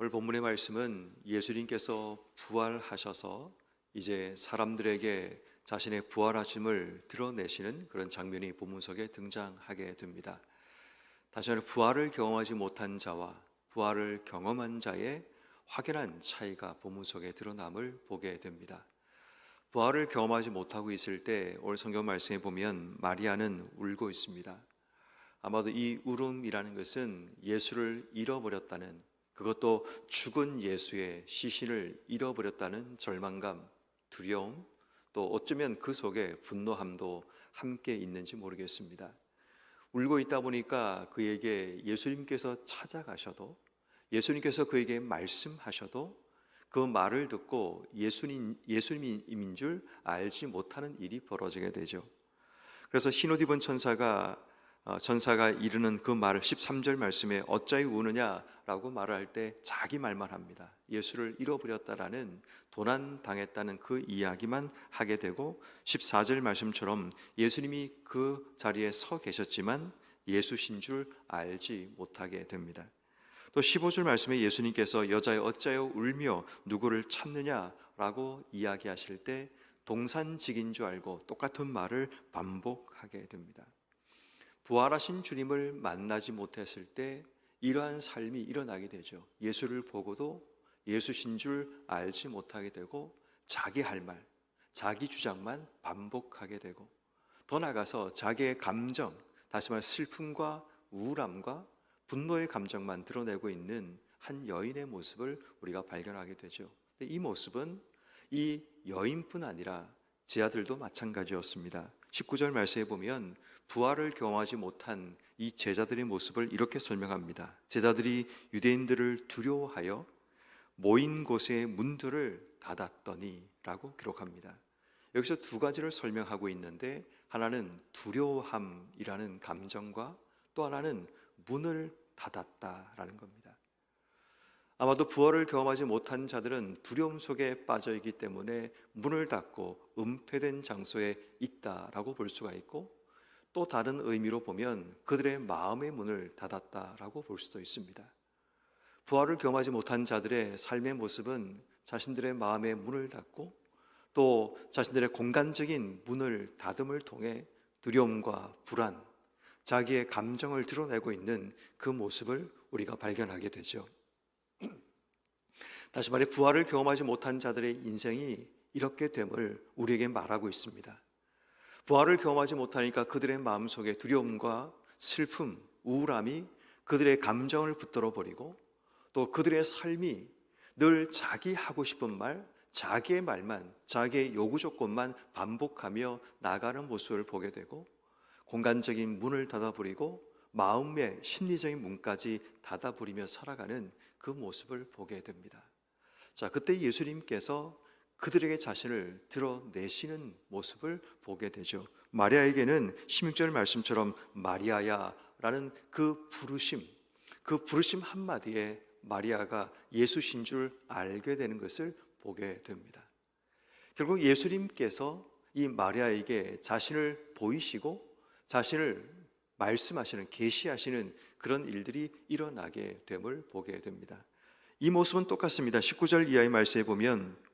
오늘 본문의 말씀은 예수님께서 부활하셔서 이제 사람들에게 자신의 부활하심을 드러내시는 그런 장면이 본문 속에 등장하게 됩니다. 다시 한번 부활을 경험하지 못한 자와 부활을 경험한 자의 확연한 차이가 본문 속에 드러남을 보게 됩니다. 부활을 경험하지 못하고 있을 때 오늘 성경 말씀에 보면 마리아는 울고 있습니다. 아마도 이 울음이라는 것은 예수를 잃어버렸다는, 그것도 죽은 예수의 시신을 잃어버렸다는 절망감, 두려움, 또 어쩌면 그 속에 분노함도 함께 있는지 모르겠습니다. 울고 있다 보니까 그에게 예수님께서 찾아가셔도, 예수님께서 그에게 말씀하셔도 그 말을 듣고 예수님인 줄 알지 못하는 일이 벌어지게 되죠. 그래서 흰옷 입은 전사가 이르는 그 말을 13절 말씀에 어찌하여 우느냐라고 말을 할 때 자기 말만 합니다. 예수를 잃어버렸다라는, 도난당했다는 그 이야기만 하게 되고, 14절 말씀처럼 예수님이 그 자리에 서 계셨지만 예수신 줄 알지 못하게 됩니다. 또 15절 말씀에 예수님께서 여자여 어찌하여 울며 누구를 찾느냐라고 이야기하실 때 동산직인 줄 알고 똑같은 말을 반복하게 됩니다. 부활하신 주님을 만나지 못했을 때 이러한 삶이 일어나게 되죠. 예수를 보고도 예수신 줄 알지 못하게 되고, 자기 할 말, 자기 주장만 반복하게 되고, 더 나아가서 자기의 감정, 다시 말해 슬픔과 우울함과 분노의 감정만 드러내고 있는 한 여인의 모습을 우리가 발견하게 되죠. 이 모습은 이 여인뿐 아니라 제 아들도 마찬가지였습니다. 19절 말씀에 보면 부활을 경험하지 못한 이 제자들의 모습을 이렇게 설명합니다. 제자들이 유대인들을 두려워하여 모인 곳의 문들을 닫았더니 라고 기록합니다. 여기서 두 가지를 설명하고 있는데, 하나는 두려워함이라는 감정과 또 하나는 문을 닫았다라는 겁니다. 아마도 부활을 경험하지 못한 자들은 두려움 속에 빠져 있기 때문에 문을 닫고 은폐된 장소에 있다라고 볼 수가 있고, 또 다른 의미로 보면 그들의 마음의 문을 닫았다라고 볼 수도 있습니다. 부활을 경험하지 못한 자들의 삶의 모습은 자신들의 마음의 문을 닫고 또 자신들의 공간적인 문을 닫음을 통해 두려움과 불안, 자기의 감정을 드러내고 있는 그 모습을 우리가 발견하게 되죠. 다시 말해 부활을 경험하지 못한 자들의 인생이 이렇게 됨을 우리에게 말하고 있습니다. 부활을 경험하지 못하니까 그들의 마음속에 두려움과 슬픔, 우울함이 그들의 감정을 붙들어 버리고, 또 그들의 삶이 늘 자기 하고 싶은 말, 자기의 말만, 자기의 요구 조건만 반복하며 나가는 모습을 보게 되고, 공간적인 문을 닫아버리고 마음의 심리적인 문까지 닫아버리며 살아가는 그 모습을 보게 됩니다. 자, 그때 예수님께서 그들에게 자신을 드러내시는 모습을 보게 되죠. 마리아에게는 16절 말씀처럼 마리아야 라는 그 부르심 한마디에 마리아가 예수신 줄 알게 되는 것을 보게 됩니다. 결국 예수님께서 이 마리아에게 자신을 보이시고 자신을 말씀하시는, 계시하시는 그런 일들이 일어나게 됨을 보게 됩니다. 이 모습은 똑같습니다. 19절 이하의 말씀에 보면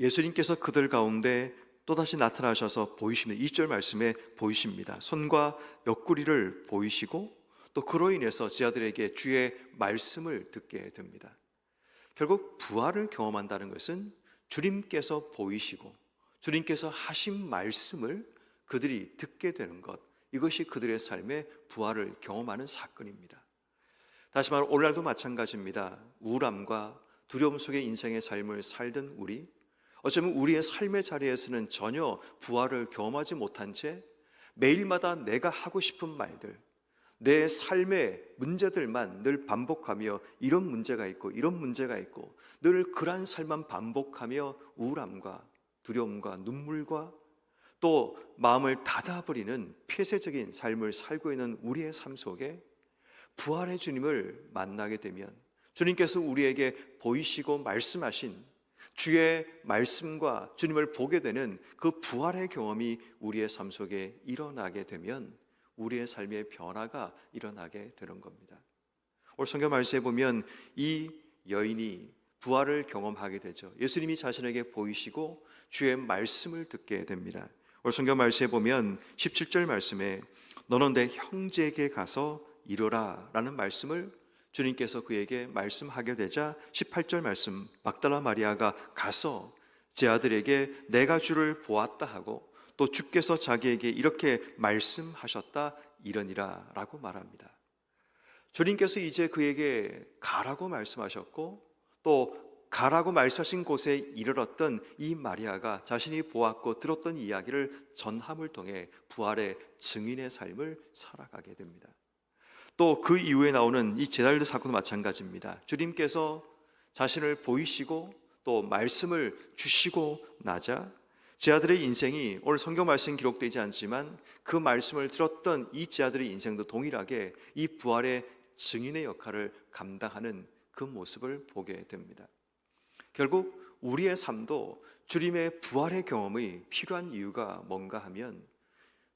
예수님께서 그들 가운데 또다시 나타나셔서 보이십니다. 2절 말씀에 보이십니다. 손과 옆구리를 보이시고 또 그로 인해서 제자들에게 주의 말씀을 듣게 됩니다. 결국 부활을 경험한다는 것은 주님께서 보이시고 주님께서 하신 말씀을 그들이 듣게 되는 것, 이것이 그들의 삶의 부활을 경험하는 사건입니다. 다시 말해 오늘날도 마찬가지입니다. 우울함과 두려움 속의 인생의 삶을 살던 우리, 어쩌면 우리의 삶의 자리에서는 전혀 부활을 경험하지 못한 채 매일마다 내가 하고 싶은 말들, 내 삶의 문제들만 늘 반복하며 이런 문제가 있고 이런 문제가 있고 늘 그러한 삶만 반복하며 우울함과 두려움과 눈물과 또 마음을 닫아버리는 폐쇄적인 삶을 살고 있는 우리의 삶 속에 부활의 주님을 만나게 되면, 주님께서 우리에게 보이시고 말씀하신 주의 말씀과 주님을 보게 되는 그 부활의 경험이 우리의 삶 속에 일어나게 되면 우리의 삶의 변화가 일어나게 되는 겁니다. 오늘 성경 말씀에 보면 이 여인이 부활을 경험하게 되죠. 예수님이 자신에게 보이시고 주의 말씀을 듣게 됩니다. 오늘 성경 말씀에 보면 17절 말씀에 너는 내 형제에게 가서 이르라 라는 말씀을 주님께서 그에게 말씀하게 되자 18절 말씀 막달라 마리아가 가서 제 아들에게 내가 주를 보았다 하고 또 주께서 자기에게 이렇게 말씀하셨다 이러니라 라고 말합니다. 주님께서 이제 그에게 가라고 말씀하셨고 또 가라고 말씀하신 곳에 이르렀던 이 마리아가 자신이 보았고 들었던 이야기를 전함을 통해 부활의 증인의 삶을 살아가게 됩니다. 또 그 이후에 나오는 이 제자들의 사건도 마찬가지입니다. 주님께서 자신을 보이시고 또 말씀을 주시고 나자 제자들의 인생이 오늘 성경 말씀 기록되지 않지만 그 말씀을 들었던 이 제자들의 인생도 동일하게 이 부활의 증인의 역할을 감당하는 그 모습을 보게 됩니다. 결국 우리의 삶도 주님의 부활의 경험이 필요한 이유가 뭔가 하면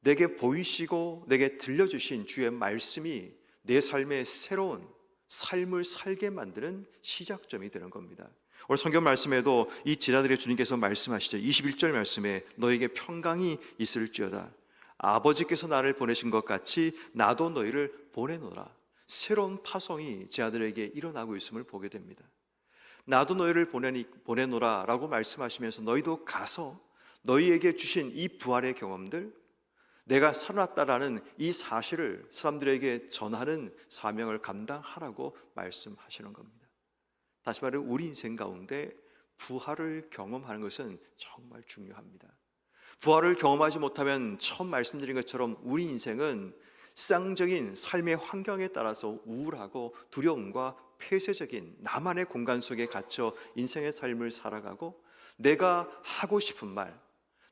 내게 보이시고 내게 들려주신 주의 말씀이 내 삶의 새로운 삶을 살게 만드는 시작점이 되는 겁니다. 오늘 성경 말씀에도 이 제자들의 주님께서 말씀하시죠. 21절 말씀에 너에게 평강이 있을지어다. 아버지께서 나를 보내신 것 같이 나도 너희를 보내노라. 새로운 파송이 제자들에게 일어나고 있음을 보게 됩니다. 나도 너희를 보내노라 라고 말씀하시면서 너희도 가서 너희에게 주신 이 부활의 경험들, 내가 살아났다라는 이 사실을 사람들에게 전하는 사명을 감당하라고 말씀하시는 겁니다. 다시 말해 우리 인생 가운데 부활을 경험하는 것은 정말 중요합니다. 부활을 경험하지 못하면 처음 말씀드린 것처럼 우리 인생은 세상적인 삶의 환경에 따라서 우울하고 두려움과 폐쇄적인 나만의 공간 속에 갇혀 인생의 삶을 살아가고 내가 하고 싶은 말,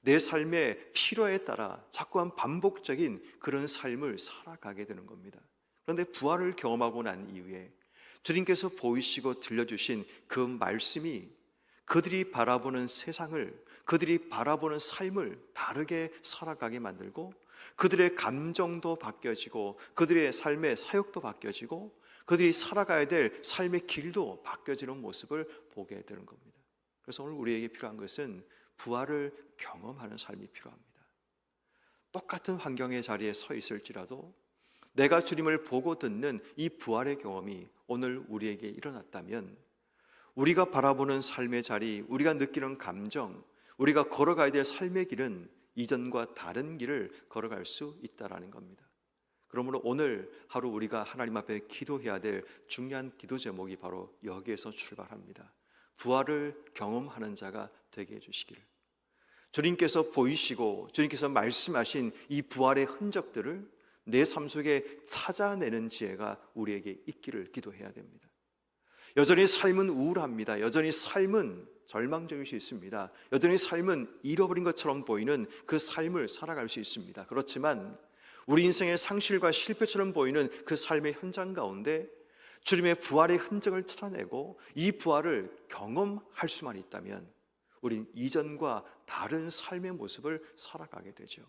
내 삶의 필요에 따라 자꾸만 반복적인 그런 삶을 살아가게 되는 겁니다. 그런데 부활을 경험하고 난 이후에 주님께서 보이시고 들려주신 그 말씀이 그들이 바라보는 세상을, 그들이 바라보는 삶을 다르게 살아가게 만들고 그들의 감정도 바뀌어지고 그들의 삶의 사역도 바뀌어지고 그들이 살아가야 될 삶의 길도 바뀌어지는 모습을 보게 되는 겁니다. 그래서 오늘 우리에게 필요한 것은 부활을 경험하는 삶이 필요합니다. 똑같은 환경의 자리에 서 있을지라도 내가 주님을 보고 듣는 이 부활의 경험이 오늘 우리에게 일어났다면 우리가 바라보는 삶의 자리, 우리가 느끼는 감정, 우리가 걸어가야 될 삶의 길은 이전과 다른 길을 걸어갈 수 있다라는 겁니다. 그러므로 오늘 하루 우리가 하나님 앞에 기도해야 될 중요한 기도 제목이 바로 여기에서 출발합니다. 부활을 경험하는 자가 되게 해주시기를. 주님께서 보이시고 주님께서 말씀하신 이 부활의 흔적들을 내 삶 속에 찾아내는 지혜가 우리에게 있기를 기도해야 됩니다. 여전히 삶은 우울합니다. 여전히 삶은 절망적일 수 있습니다. 여전히 삶은 잃어버린 것처럼 보이는 그 삶을 살아갈 수 있습니다. 그렇지만 우리 인생의 상실과 실패처럼 보이는 그 삶의 현장 가운데 주님의 부활의 흔적을 찾아내고 이 부활을 경험할 수만 있다면 우린 이전과 다른 삶의 모습을 살아가게 되죠.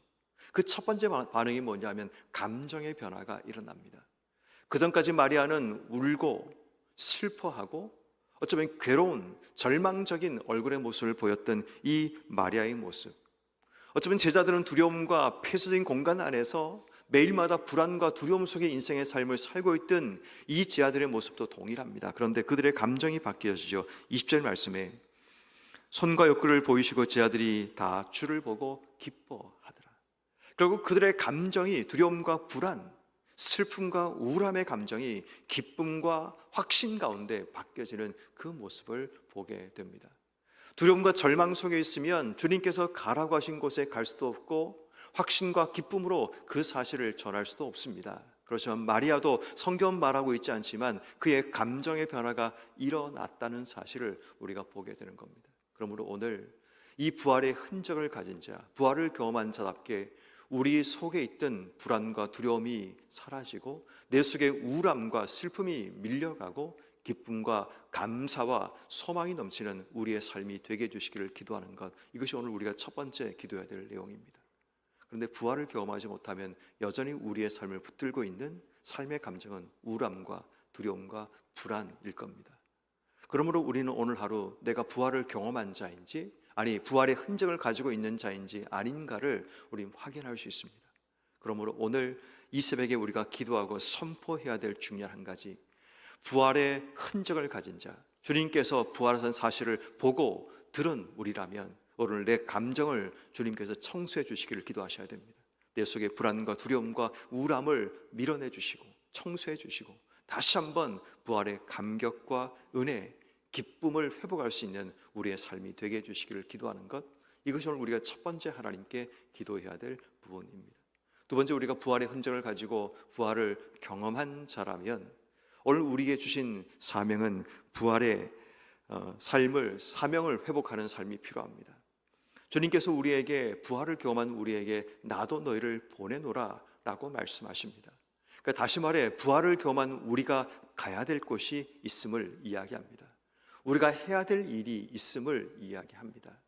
그 첫 번째 반응이 뭐냐면 감정의 변화가 일어납니다. 그전까지 마리아는 울고 슬퍼하고 어쩌면 괴로운 절망적인 얼굴의 모습을 보였던 이 마리아의 모습, 어쩌면 제자들은 두려움과 폐쇄적인 공간 안에서 매일마다 불안과 두려움 속의 인생의 삶을 살고 있던 이 제자들의 모습도 동일합니다. 그런데 그들의 감정이 바뀌어지죠. 20절 말씀에 손과 옆구리를 보이시고 제자들이 다 주를 보고 기뻐하더라. 결국 그들의 감정이 두려움과 불안, 슬픔과 우울함의 감정이 기쁨과 확신 가운데 바뀌어지는 그 모습을 보게 됩니다. 두려움과 절망 속에 있으면 주님께서 가라고 하신 곳에 갈 수도 없고 확신과 기쁨으로 그 사실을 전할 수도 없습니다. 그렇지만 마리아도 성경 말하고 있지 않지만 그의 감정의 변화가 일어났다는 사실을 우리가 보게 되는 겁니다. 그러므로 오늘 이 부활의 흔적을 가진 자, 부활을 경험한 자답게 우리 속에 있던 불안과 두려움이 사라지고 내 속에 우울함과 슬픔이 밀려가고 기쁨과 감사와 소망이 넘치는 우리의 삶이 되게 해주시기를 기도하는 것, 이것이 오늘 우리가 첫 번째 기도해야 될 내용입니다. 그런데 부활을 경험하지 못하면 여전히 우리의 삶을 붙들고 있는 삶의 감정은 우울함과 두려움과 불안일 겁니다. 그러므로 우리는 오늘 하루 내가 부활을 경험한 자인지, 아니 부활의 흔적을 가지고 있는 자인지 아닌가를 우리 확인할 수 있습니다. 그러므로 오늘 이 새벽에 우리가 기도하고 선포해야 될 중요한 한 가지, 부활의 흔적을 가진 자, 주님께서 부활하신 사실을 보고 들은 우리라면 오늘 내 감정을 주님께서 청소해 주시기를 기도하셔야 됩니다. 내 속의 불안과 두려움과 우울함을 밀어내 주시고 청소해 주시고 다시 한번 부활의 감격과 은혜, 기쁨을 회복할 수 있는 우리의 삶이 되게 해주시기를 기도하는 것, 이것이 오늘 우리가 첫 번째 하나님께 기도해야 될 부분입니다. 두 번째, 우리가 부활의 흔적을 가지고 부활을 경험한 자라면 오늘 우리에게 주신 사명은 부활의 사명을 회복하는 삶이 필요합니다. 주님께서 우리에게, 부활을 경험한 우리에게 나도 너희를 보내노라 라고 말씀하십니다. 그러니까 다시 말해 부활을 경험한 우리가 가야 될 곳이 있음을 이야기합니다. 우리가 해야 될 일이 있음을 이야기합니다.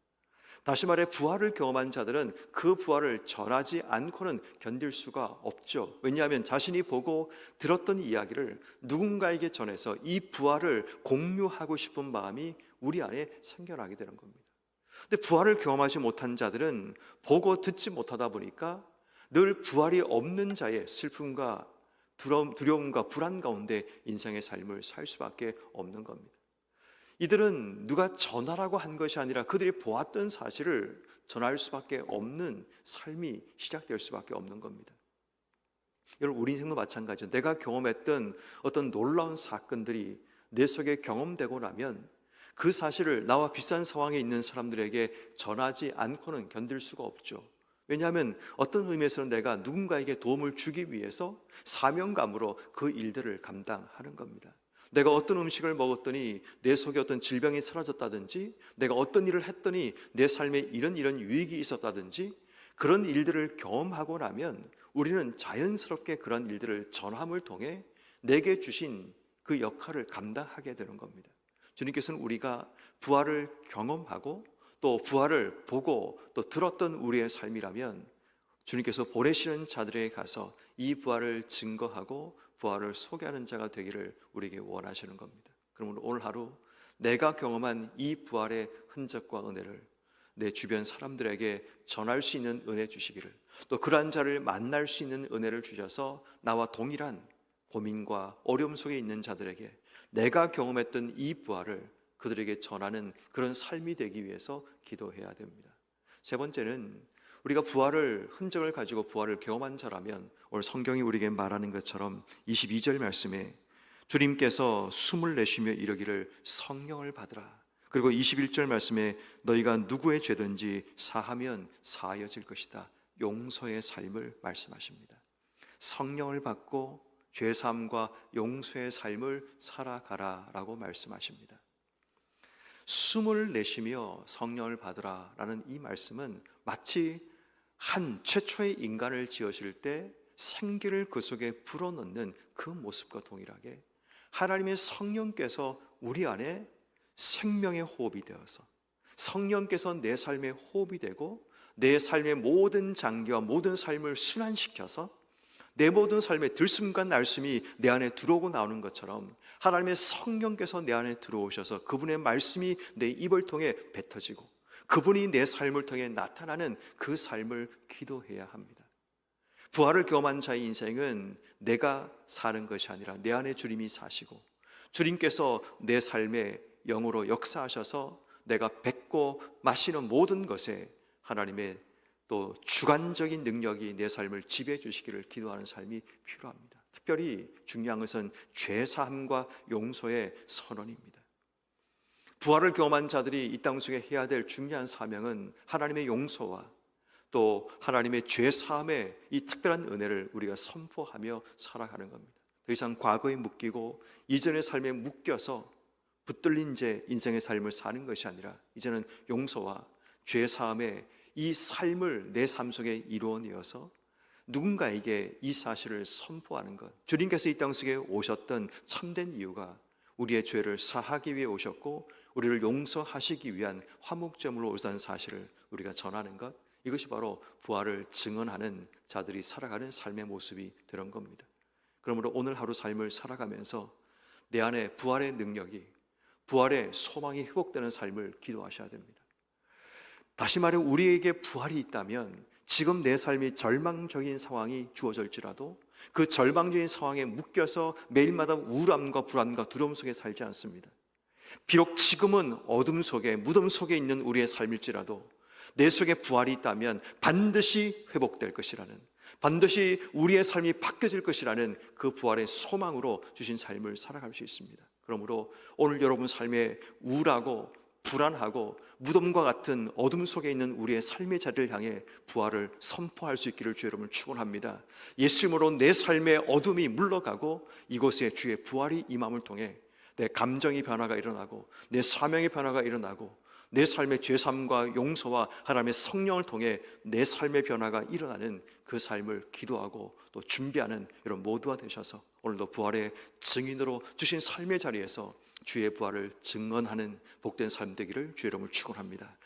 다시 말해 부활을 경험한 자들은 그 부활을 전하지 않고는 견딜 수가 없죠. 왜냐하면 자신이 보고 들었던 이야기를 누군가에게 전해서 이 부활을 공유하고 싶은 마음이 우리 안에 생겨나게 되는 겁니다. 근데 부활을 경험하지 못한 자들은 보고 듣지 못하다 보니까 늘 부활이 없는 자의 슬픔과 두려움과 불안 가운데 인생의 삶을 살 수밖에 없는 겁니다. 이들은 누가 전하라고 한 것이 아니라 그들이 보았던 사실을 전할 수밖에 없는 삶이 시작될 수밖에 없는 겁니다. 여러분, 우리 인생도 마찬가지죠. 내가 경험했던 어떤 놀라운 사건들이 내 속에 경험되고 나면 그 사실을 나와 비슷한 상황에 있는 사람들에게 전하지 않고는 견딜 수가 없죠. 왜냐하면 어떤 의미에서는 내가 누군가에게 도움을 주기 위해서 사명감으로 그 일들을 감당하는 겁니다. 내가 어떤 음식을 먹었더니 내 속에 어떤 질병이 사라졌다든지, 내가 어떤 일을 했더니 내 삶에 이런 유익이 있었다든지, 그런 일들을 경험하고 나면 우리는 자연스럽게 그런 일들을 전함을 통해 내게 주신 그 역할을 감당하게 되는 겁니다. 주님께서는 우리가 부활을 경험하고 또 부활을 보고 또 들었던 우리의 삶이라면 주님께서 보내시는 자들에게 가서 이 부활을 증거하고 부활을 소개하는 자가 되기를 우리에게 원하시는 겁니다. 그러므로 오늘 하루 내가 경험한 이 부활의 흔적과 은혜를 내 주변 사람들에게 전할 수 있는 은혜 주시기를, 또 그러한 자를 만날 수 있는 은혜를 주셔서 나와 동일한 고민과 어려움 속에 있는 자들에게 내가 경험했던 이 부활을 그들에게 전하는 그런 삶이 되기 위해서 기도해야 됩니다. 세 번째는, 우리가 부활을 흔적을 가지고 부활을 경험한 자라면 오늘 성경이 우리에게 말하는 것처럼 22절 말씀에 주님께서 숨을 내쉬며 이르기를 성령을 받으라. 그리고 21절 말씀에 너희가 누구의 죄든지 사하면 사하여질 것이다. 용서의 삶을 말씀하십니다. 성령을 받고 죄사함과 용서의 삶을 살아가라라고 말씀하십니다. 숨을 내쉬며 성령을 받으라 라는 이 말씀은 마치 한 최초의 인간을 지으실 때 생기를 그 속에 불어넣는 그 모습과 동일하게 하나님의 성령께서 우리 안에 생명의 호흡이 되어서 성령께서 내 삶의 호흡이 되고 내 삶의 모든 장기와 모든 삶을 순환시켜서 내 모든 삶의 들숨과 날숨이 내 안에 들어오고 나오는 것처럼 하나님의 성령께서 내 안에 들어오셔서 그분의 말씀이 내 입을 통해 뱉어지고 그분이 내 삶을 통해 나타나는 그 삶을 기도해야 합니다. 부활을 경험한 자의 인생은 내가 사는 것이 아니라 내 안에 주님이 사시고 주님께서 내 삶의 영으로 역사하셔서 내가 뱉고 마시는 모든 것에 하나님의 또 주관적인 능력이 내 삶을 지배해 주시기를 기도하는 삶이 필요합니다. 특별히 중요한 것은 죄사함과 용서의 선언입니다. 부활을 경험한 자들이 이 땅 속에 해야 될 중요한 사명은 하나님의 용서와 또 하나님의 죄사함의 이 특별한 은혜를 우리가 선포하며 살아가는 겁니다. 더 이상 과거에 묶이고 이전의 삶에 묶여서 붙들린 채 인생의 삶을 사는 것이 아니라 이제는 용서와 죄사함의 이 삶을 내 삶 속에 이루어내어서 누군가에게 이 사실을 선포하는 것. 주님께서 이 땅 속에 오셨던 참된 이유가 우리의 죄를 사하기 위해 오셨고 우리를 용서하시기 위한 화목제물로 오셨다는 사실을 우리가 전하는 것, 이것이 바로 부활을 증언하는 자들이 살아가는 삶의 모습이 되는 겁니다. 그러므로 오늘 하루 삶을 살아가면서 내 안에 부활의 능력이, 부활의 소망이 회복되는 삶을 기도하셔야 됩니다. 다시 말해 우리에게 부활이 있다면 지금 내 삶이 절망적인 상황이 주어질지라도 그 절망적인 상황에 묶여서 매일마다 우울함과 불안과 두려움 속에 살지 않습니다. 비록 지금은 어둠 속에 무덤 속에 있는 우리의 삶일지라도 내 속에 부활이 있다면 반드시 회복될 것이라는, 반드시 우리의 삶이 바뀌어질 것이라는 그 부활의 소망으로 주신 삶을 살아갈 수 있습니다. 그러므로 오늘 여러분 삶에 우울하고 불안하고 무덤과 같은 어둠 속에 있는 우리의 삶의 자리를 향해 부활을 선포할 수 있기를 주 여러분을 축원합니다. 예수님으로 내 삶의 어둠이 물러가고 이곳에 주의 부활이 임함을 통해 내 감정의 변화가 일어나고 내 사명의 변화가 일어나고 내 삶의 죄삼과 용서와 하나님의 성령을 통해 내 삶의 변화가 일어나는 그 삶을 기도하고 또 준비하는 여러분 모두가 되셔서 오늘도 부활의 증인으로 주신 삶의 자리에서 주의 부활을 증언하는 복된 삶 되기를 주의 이름으로 축원합니다.